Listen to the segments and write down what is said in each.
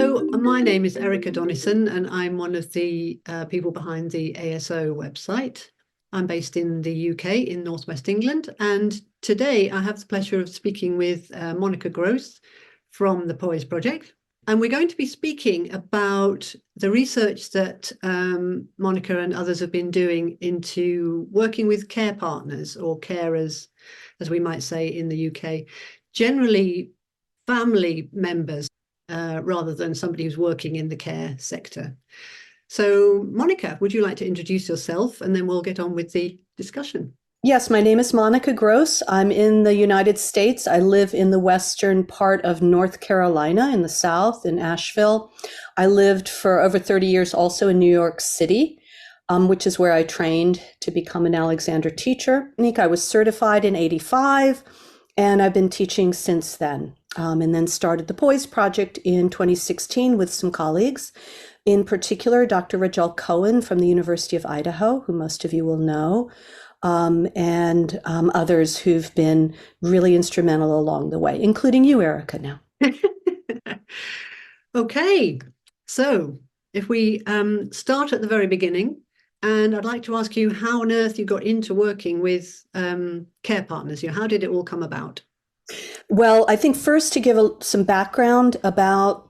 So my name is Erica Donison, and I'm one of the people behind the ASO website. I'm based in the UK in Northwest England, and today I have the pleasure of speaking with Monica Gross from the Poise Project. And we're going to be speaking about the research that Monica and others have been doing into working with care partners or carers, as we might say in the UK, generally family members rather than somebody who's working in the care sector. So, Monica, would you like to introduce yourself and then we'll get on with the discussion? Yes, my name is Monica Gross. I'm in the United States. I live in the western part of North Carolina in the South, in Asheville. I lived for over 30 years also in New York City, which is where I trained to become an Alexander teacher. I was certified in '85, and I've been teaching since then, and then started the Poise Project in 2016 with some colleagues. In particular, Dr. Rajal Cohen from the University of Idaho, who most of you will know, and others who've been really instrumental along the way, including you, Erica, now. Okay, so if we start at the very beginning, and I'd like to ask you how on earth you got into working with care partners. How did it all come about? Well, I think first to give some background about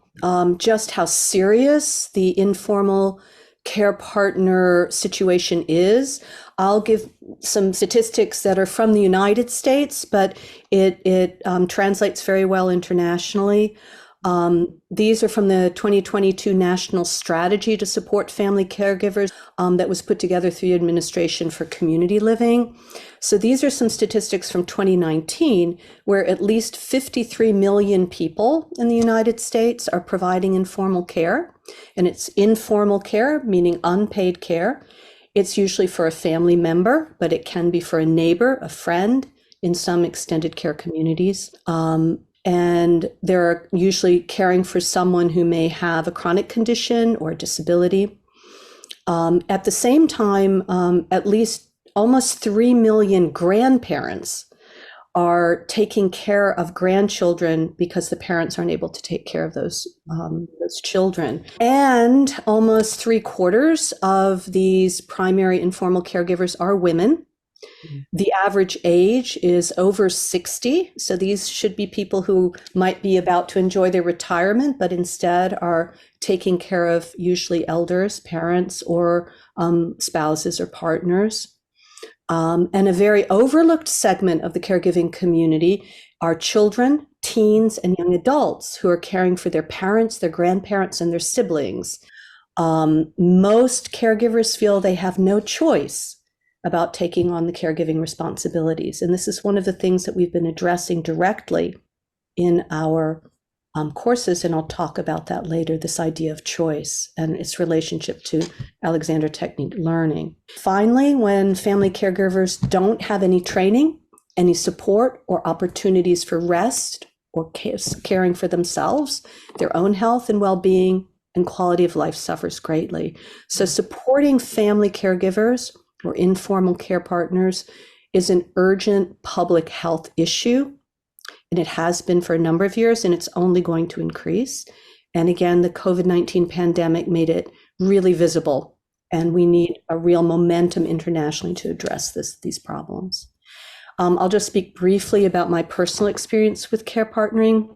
just how serious the informal care partner situation is. I'll give some statistics that are from the United States, but it translates very well internationally. These are from the 2022 National Strategy to Support Family Caregivers that was put together through the Administration for Community Living. So these are some statistics from 2019, where at least 53 million people in the United States are providing informal care. And it's informal care, meaning unpaid care. It's usually for a family member, but it can be for a neighbor, a friend, in some extended care communities. And they're usually caring for someone who may have a chronic condition or a disability. At the same time, at least almost 3 million grandparents are taking care of grandchildren because the parents aren't able to take care of those children. And almost 3/4 of these primary informal caregivers are women. The average age is over 60. So these should be people who might be about to enjoy their retirement, but instead are taking care of usually elders, parents, or spouses or partners. And a very overlooked segment of the caregiving community are children, teens, and young adults who are caring for their parents, their grandparents, and their siblings. Most caregivers feel they have no choice about taking on the caregiving responsibilities. And this is one of the things that we've been addressing directly in our courses, and I'll talk about that later, this idea of choice and its relationship to Alexander Technique learning. Finally, when family caregivers don't have any training, any support, or opportunities for rest or caring for themselves, their own health and well-being and quality of life suffers greatly. So supporting family caregivers or informal care partners is an urgent public health issue. And it has been for a number of years, and it's only going to increase. And again, the COVID-19 pandemic made it really visible, and we need a real momentum internationally to address these problems. I'll just speak briefly about my personal experience with care partnering.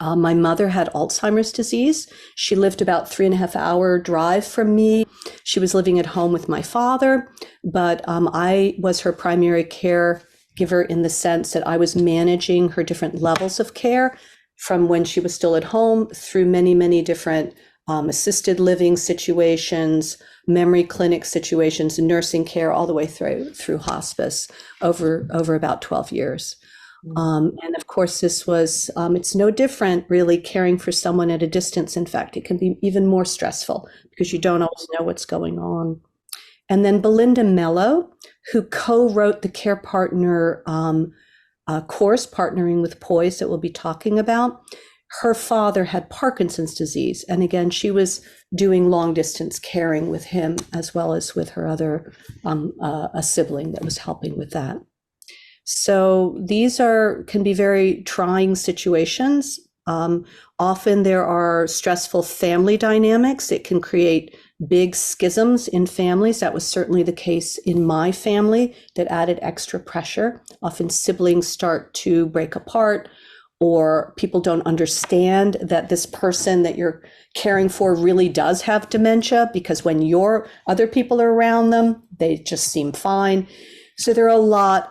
My mother had Alzheimer's disease. She lived about 3.5-hour drive from me. She was living at home with my father, but I was her primary caregiver in the sense that I was managing her different levels of care from when she was still at home through many, many different assisted living situations, memory clinic situations, nursing care, all the way through hospice over about 12 years. And of course, this was, it's no different really caring for someone at a distance. In fact, it can be even more stressful because you don't always know what's going on. And then Belinda Mello, who co-wrote the Care Partner course, Partnering with Poise, that we'll be talking about. Her father had Parkinson's disease. And again, she was doing long distance caring with him as well as with her other, a sibling that was helping with that. So these can be very trying situations Often there are stressful family dynamics. It can create big schisms in families. That was certainly the case in my family, that added extra pressure. Often siblings start to break apart, or people don't understand that this person that you're caring for really does have dementia, because when your other people are around them, they just seem fine. So there are a lot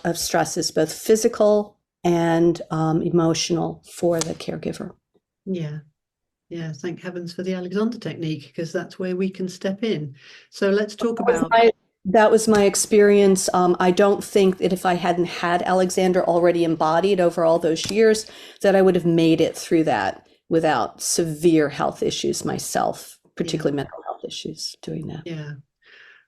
of stresses, both physical and emotional, for the caregiver. Yeah. Yeah, thank heavens for the Alexander technique, because that's where we can step in. So let's talk about. That was my experience. I don't think that if I hadn't had Alexander already embodied over all those years, that I would have made it through that without severe health issues myself, particularly mental health issues doing that. Yeah.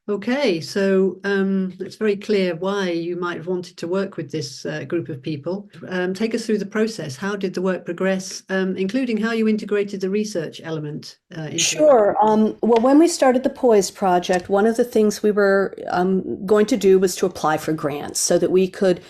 Okay, so it's very clear why you might have wanted to work with this group of people. Take us through the process. How did the work progress, including how you integrated the research element? Sure. Well, when we started the Poise Project, one of the things we were going to do was to apply for grants so that we could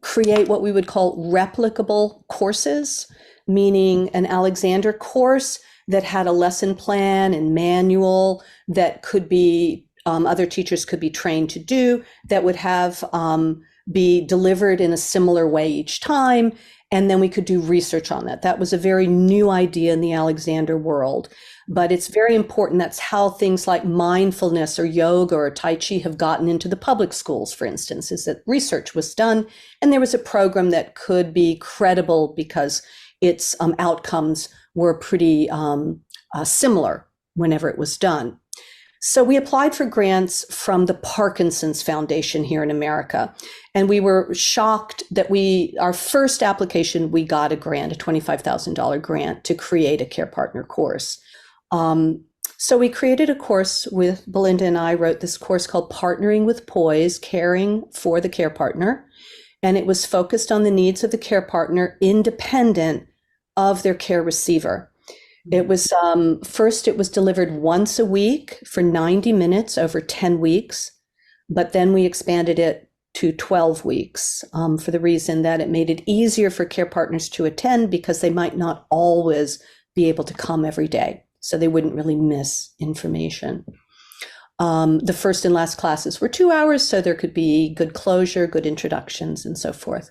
create what we would call replicable courses, meaning an Alexander course that had a lesson plan and manual that could be other teachers could be trained to do, that would have be delivered in a similar way each time. And then we could do research on that. That was a very new idea in the Alexander world, but it's very important. That's how things like mindfulness or yoga or Tai Chi have gotten into the public schools, for instance, is that research was done and there was a program that could be credible because its outcomes were pretty similar whenever it was done. So we applied for grants from the Parkinson's Foundation here in America. And we were shocked that our first application, we got a grant, a $25,000 grant to create a Care Partner course. So we created a course with Belinda, and I wrote this course called Partnering with Poise, Caring for the Care Partner. And it was focused on the needs of the care partner independent of their care receiver. It was first, it was delivered once a week for 90 minutes over 10 weeks, but then we expanded it to 12 weeks for the reason that it made it easier for care partners to attend, because they might not always be able to come every day, so they wouldn't really miss information. The first and last classes were 2 hours, so there could be good closure, good introductions, and so forth.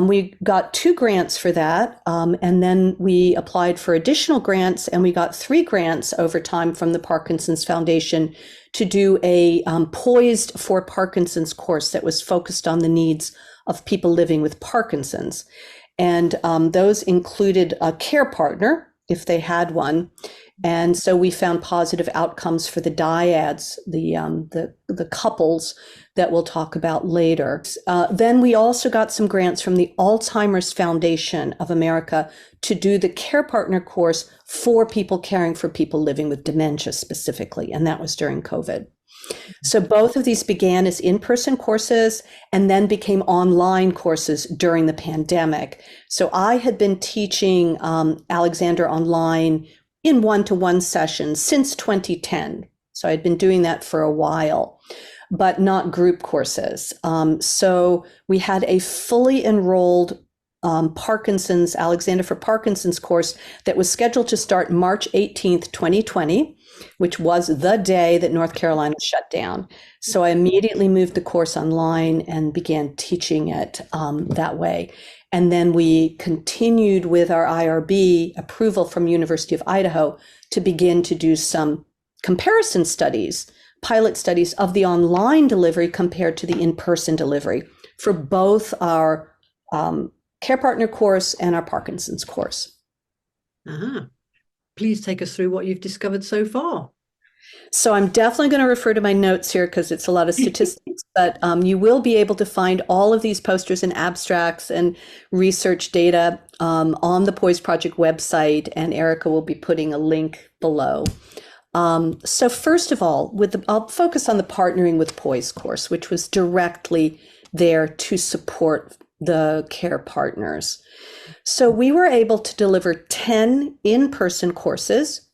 We got 2 grants for that, and then we applied for additional grants, and we got 3 grants over time from the Parkinson's Foundation to do a Poised for Parkinson's course that was focused on the needs of people living with Parkinson's. And those included a care partner, if they had one. And so we found positive outcomes for the dyads, the couples that we'll talk about later. Then we also got some grants from the Alzheimer's Foundation of America to do the Care Partner course for people caring for people living with dementia specifically, and that was during COVID. So both of these began as in-person courses and then became online courses during the pandemic. So I had been teaching Alexander online in one-to-one sessions since 2010. So I'd been doing that for a while, but not group courses. So we had a fully enrolled Parkinson's, Alexander for Parkinson's course that was scheduled to start March 18th, 2020, which was the day that North Carolina shut down. So I immediately moved the course online and began teaching it that way. And then we continued with our IRB approval from University of Idaho to begin to do some comparison studies, pilot studies of the online delivery compared to the in-person delivery for both our Care Partner course and our Parkinson's course. Please take us through what you've discovered so far. So I'm definitely going to refer to my notes here because it's a lot of statistics, but you will be able to find all of these posters and abstracts and research data on the Poise Project website, and Erica will be putting a link below. So first of all, I'll focus on the Partnering with Poise course, which was directly there to support the care partners. So we were able to deliver 10 in-person courses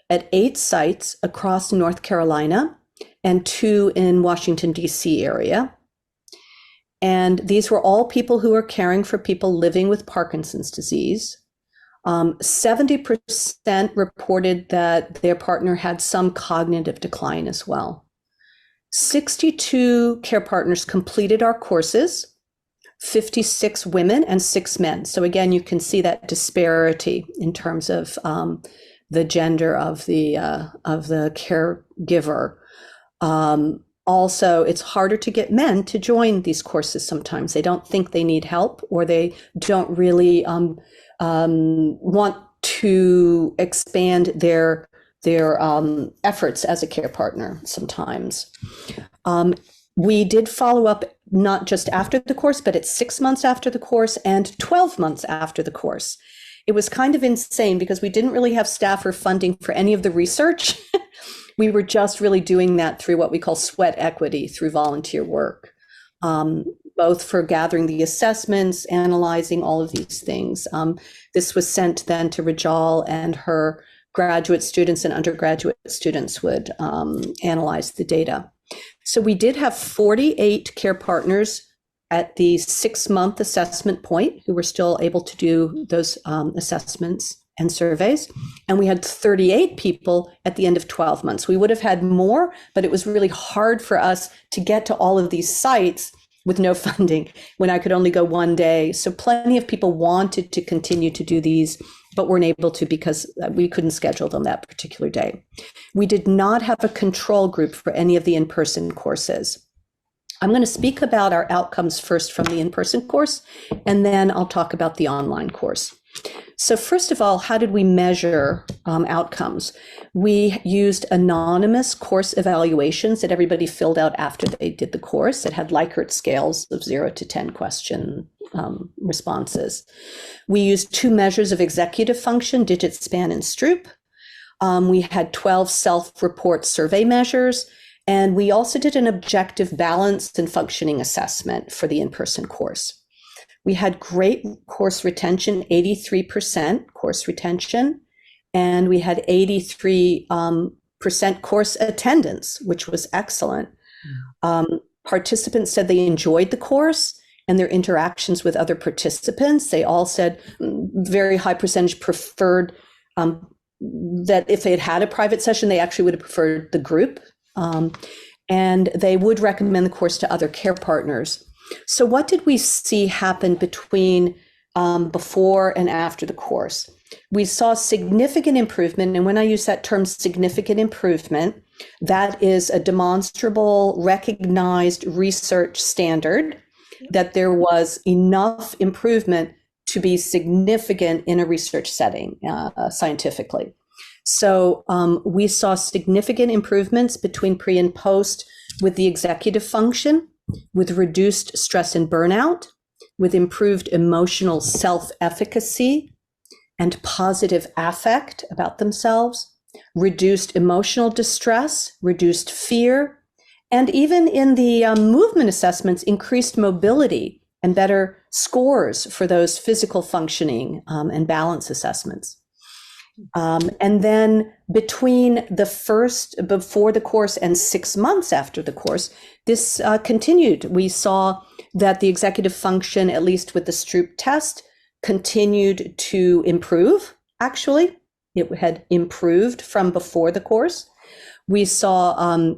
at 8 sites across North Carolina and 2 in Washington, D.C. area. And these were all people who are caring for people living with Parkinson's disease. 70% reported that their partner had some cognitive decline as well. 62 care partners completed our courses, 56 women and 6 men. So again, you can see that disparity in terms of the gender of the caregiver. Also, it's harder to get men to join these courses sometimes. They don't think they need help, or they don't really want to expand their efforts as a care partner sometimes. We did follow up not just after the course, but at 6 months after the course and 12 months after the course. It was kind of insane because we didn't really have staff or funding for any of the research. We were just really doing that through what we call sweat equity, through volunteer work, both for gathering the assessments, analyzing all of these things. This was sent then to Rajal, and her graduate students and undergraduate students would analyze the data. So we did have 48 care partners at the 6-month assessment point who were still able to do those assessments and surveys. And we had 38 people at the end of 12 months. We would have had more, but it was really hard for us to get to all of these sites with no funding when I could only go one day. So plenty of people wanted to continue to do these, but weren't able to because we couldn't schedule them that particular day. We did not have a control group for any of the in-person courses. I'm going to speak about our outcomes first from the in-person course, and then I'll talk about the online course. So first of all, how did we measure outcomes? We used anonymous course evaluations that everybody filled out after they did the course. It had Likert scales of 0 to 10 question responses. We used 2 measures of executive function, digit span and Stroop. We had 12 self-report survey measures, and we also did an objective balance and functioning assessment for the in-person course. We had great course retention, 83% course retention, and we had 83% course attendance, which was excellent. Participants said they enjoyed the course and their interactions with other participants. They all said very high percentage preferred that if they had had a private session, they actually would have preferred the group. And they would recommend the course to other care partners. So what did we see happen between before and after the course? We saw significant improvement. And when I use that term significant improvement, that is a demonstrable, recognized research standard that there was enough improvement to be significant in a research setting scientifically. So we saw significant improvements between pre and post with the executive function, with reduced stress and burnout, with improved emotional self-efficacy and positive affect about themselves, reduced emotional distress, reduced fear, and even in the movement assessments, increased mobility and better scores for those physical functioning and balance assessments. And then between the first, before the course and 6 months after the course, this continued. We saw that the executive function, at least with the Stroop test, continued to improve. Actually, it had improved from before the course. We saw,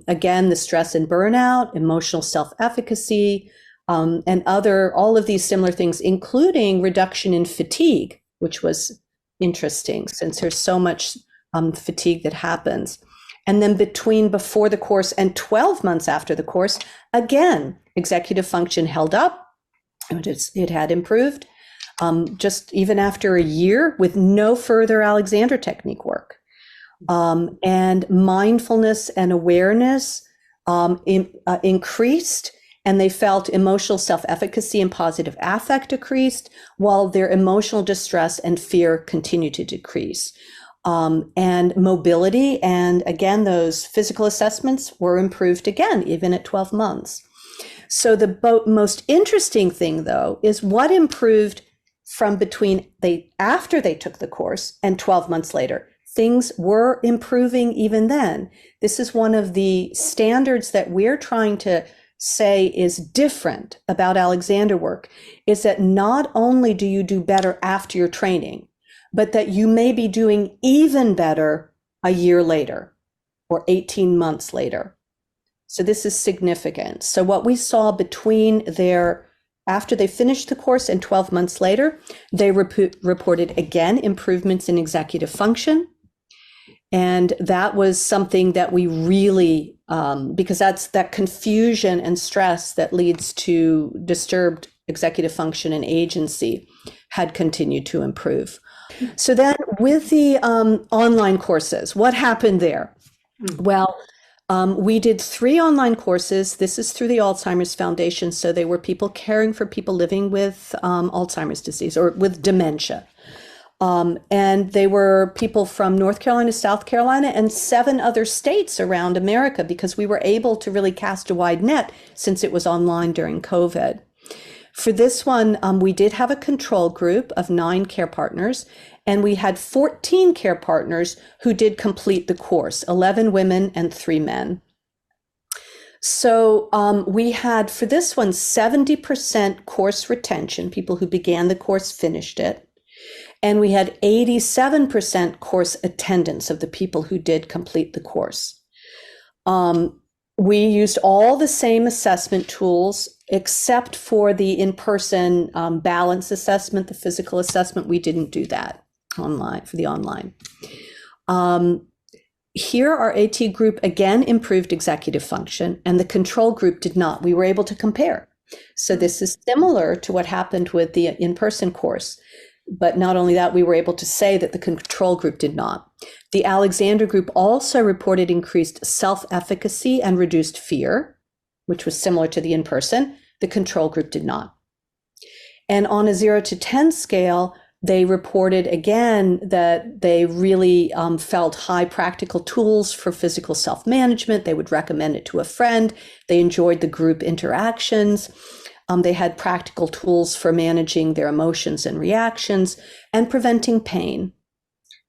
again, the stress and burnout, emotional self-efficacy, and all of these similar things, including reduction in fatigue, which was interesting since there's so much fatigue that happens. And then between before the course and 12 months after the course, again, executive function held up. It had improved just even after a year with no further Alexander technique work. And mindfulness and awareness increased, and they felt emotional self-efficacy and positive affect decreased, while their emotional distress and fear continued to decrease. And mobility, and again, those physical assessments were improved again, even at 12 months. So the most interesting thing, though, is what improved from after they took the course and 12 months later. Things were improving even then. This is one of the standards that we're trying to say is different about Alexander work is that not only do you do better after your training, but that you may be doing even better a year later or 18 months later. So this is significant. So what we saw between after they finished the course and 12 months later, they reported again improvements in executive function. And that was something that we really, because that's that confusion and stress that leads to disturbed executive function and agency, had continued to improve. So then with the online courses, what happened there? Well, we did 3 online courses. This is through the Alzheimer's Foundation. So they were people caring for people living with Alzheimer's disease or with dementia. And they were people from North Carolina, South Carolina, and 7 other states around America, because we were able to really cast a wide net since it was online during COVID. For this one, we did have a control group of 9 care partners, and we had 14 care partners who did complete the course, 11 women and 3 men. So we had, for this one, 70% course retention. People who began the course finished it. And we had 87% course attendance of the people who did complete the course. We used all the same assessment tools, except for the in-person balance assessment, the physical assessment. We didn't do that online, for the online. Here, our AT group again improved executive function, and the control group did not. We were able to compare. So this is similar to what happened with the in-person course. But not only that, we were able to say that the control group did not. The Alexander group also reported increased self-efficacy and reduced fear, which was similar to the in-person. The control group did not. And on a 0 to 10 scale, they reported again that they really felt high practical tools for physical self-management. They would recommend it to a friend. They enjoyed the group interactions. They had practical tools for managing their emotions and reactions and preventing pain.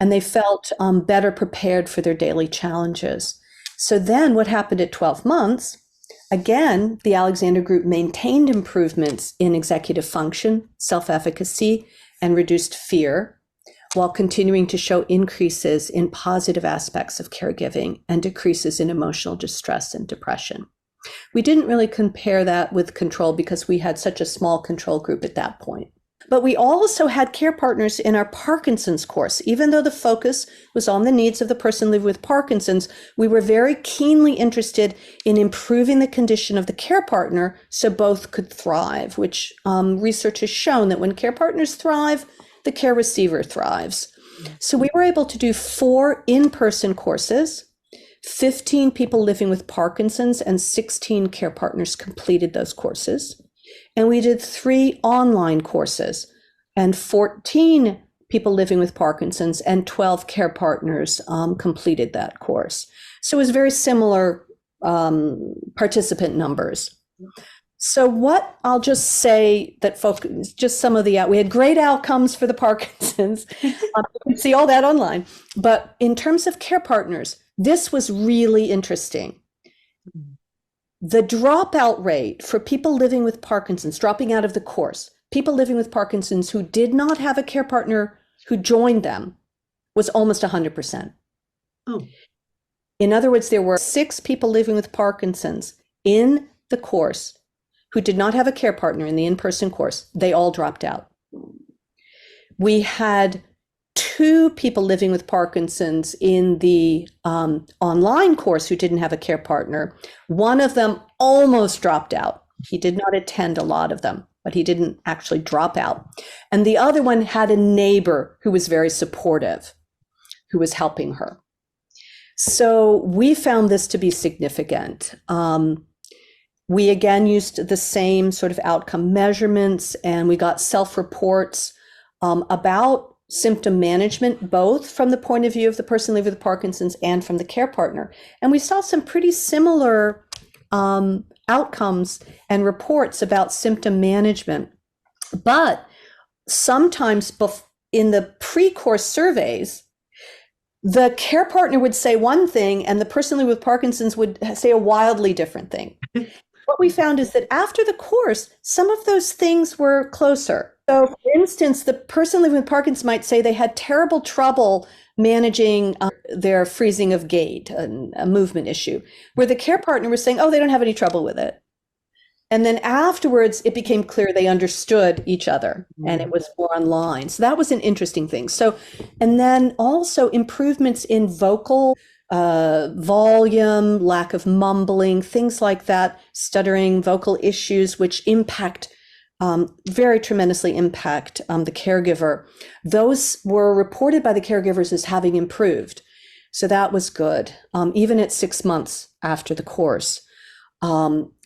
And they felt better prepared for their daily challenges. So then what happened at 12 months? Again, the Alexander group maintained improvements in executive function, self-efficacy, and reduced fear, while continuing to show increases in positive aspects of caregiving and decreases in emotional distress and depression. We didn't really compare that with control because we had such a small control group at that point. But we also had care partners in our Parkinson's course. Even though the focus was on the needs of the person living with Parkinson's, we were very keenly interested in improving the condition of the care partner so both could thrive, which research has shown that when care partners thrive, the care receiver thrives. So we were able to do 4 in-person courses. 15 people living with Parkinson's and 16 care partners completed those courses. And we did 3 online courses, and 14 people living with Parkinson's and 12 care partners completed that course. So it was very similar participant numbers. So what I'll just say that just some of we had great outcomes for the Parkinson's. You can see all that online. But in terms of care partners, this was really interesting. The dropout rate for people living with Parkinson's, dropping out of the course, people living with Parkinson's who did not have a care partner who joined them, was almost 100%. Oh. In other words, there were 6 people living with Parkinson's in the course who did not have a care partner in the in-person course. They all dropped out. We had 2 people living with Parkinson's in the online course who didn't have a care partner. One of them almost dropped out. He did not attend a lot of them, but he didn't actually drop out. And the other one had a neighbor who was very supportive, who was helping her. So we found this to be significant. We again used the same sort of outcome measurements, and we got self-reports about symptom management, both from the point of view of the person living with Parkinson's and from the care partner. And we saw some pretty similar outcomes and reports about symptom management. But sometimes in the pre-course surveys, the care partner would say one thing and the person living with Parkinson's would say a wildly different thing. what we found is that after the course, some of those things were closer. So, for instance, the person living with Parkinson's might say they had terrible trouble managing their freezing of gait, a movement issue, where the care partner was saying, oh, they don't have any trouble with it. And then afterwards, it became clear they understood each other and it was more online. So that was an interesting thing. So, and then also improvements in vocal volume, lack of mumbling, things like that, stuttering, vocal issues, which impact, very tremendously impact the caregiver. Those were reported by the caregivers as having improved. So that was good, even at 6 months after the course.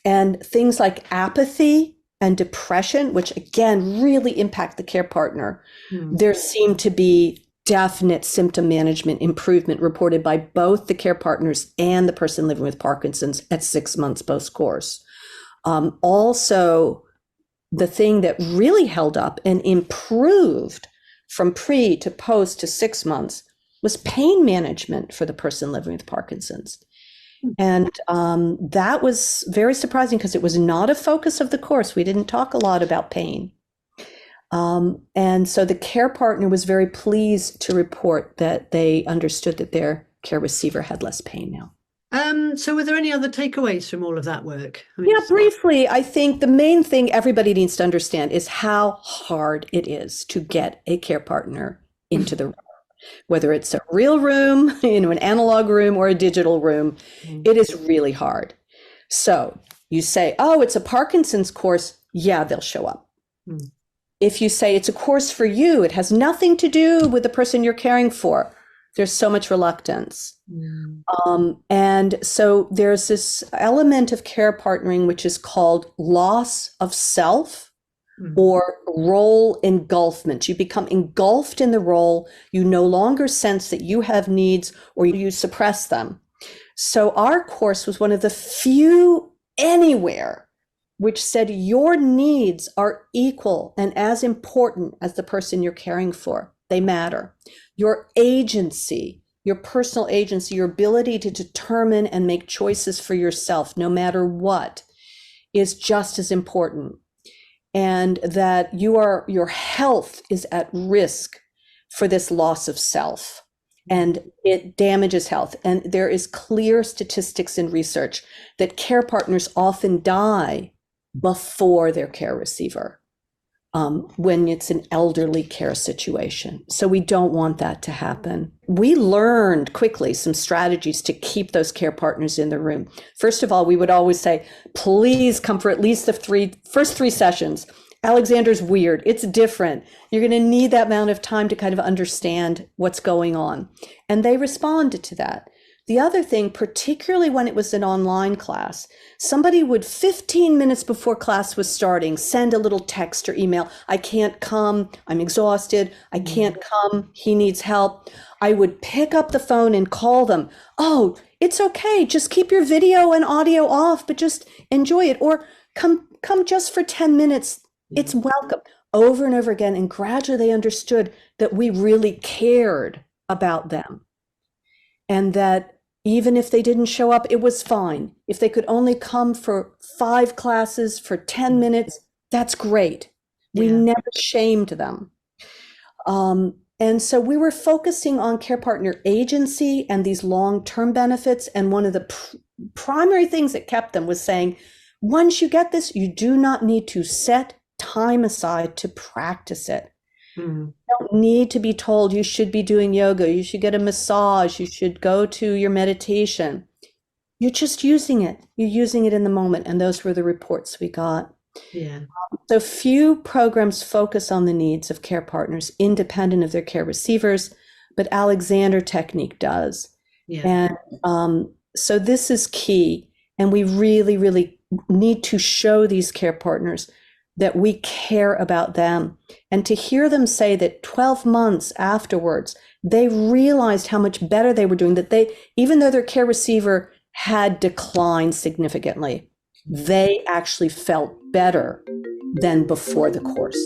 And things like apathy and depression, which again really impact the care partner. There seemed to be definite symptom management improvement reported by both the care partners and the person living with Parkinson's at 6 months post-course. Also, the thing that really held up and improved from pre to post to 6 months was pain management for the person living with Parkinson's. And that was very surprising because it was not a focus of the course. We didn't talk a lot about pain. And so the care partner was very pleased to report that they understood that their care receiver had less pain now. So were there any other takeaways from all of that work? Yeah, briefly, I think the main thing everybody needs to understand is how hard it is to get a care partner into the room. Whether it's a real room, an analog room or a digital room, it is really hard. So you say, oh, it's a Parkinson's course. Yeah, they'll show up. If you say it's a course for you, it has nothing to do with the person you're caring for, there's so much reluctance. And so there's this element of care partnering, which is called loss of self. Or role engulfment. You become engulfed in the role. You no longer sense that you have needs or you suppress them. So our course was one of the few anywhere which said your needs are equal and as important as the person you're caring for. They matter. Your agency, your personal agency, your ability to determine and make choices for yourself, no matter what, is just as important. And that your health is at risk for this loss of self, and it damages health. And there is clear statistics in research that care partners often die before their care receiver when it's an elderly care situation. So we don't want that to happen. We learned quickly some strategies to keep those care partners in the room. First of all, we would always say, please come for at least the first three sessions. Alexander's weird. It's different. You're going to need that amount of time to kind of understand what's going on. And they responded to that. The other thing, particularly when it was an online class, somebody would 15 minutes before class was starting, send a little text or email. I can't come. I'm exhausted. I can't come. He needs help. I would pick up the phone and call them. Oh, it's okay. Just keep your video and audio off, but just enjoy it. Or come just for 10 minutes. It's welcome. Over and over again. And gradually they understood that we really cared about them. And that even if they didn't show up, it was fine. If they could only come for 5 classes for 10 minutes, that's great. We never shamed them. And so we were focusing on care partner agency and these long-term benefits. And one of the primary things that kept them was saying, once you get this, you do not need to set time aside to practice it. You don't need to be told you should be doing yoga, you should get a massage, you should go to your meditation. You're just using it. You're using it in the moment. And those were the reports we got. So few programs focus on the needs of care partners independent of their care receivers, but Alexander Technique does. And so this is key. And we really, really need to show these care partners that we care about them. And to hear them say that 12 months afterwards, they realized how much better they were doing, that they, even though their care receiver had declined significantly, they actually felt better than before the course.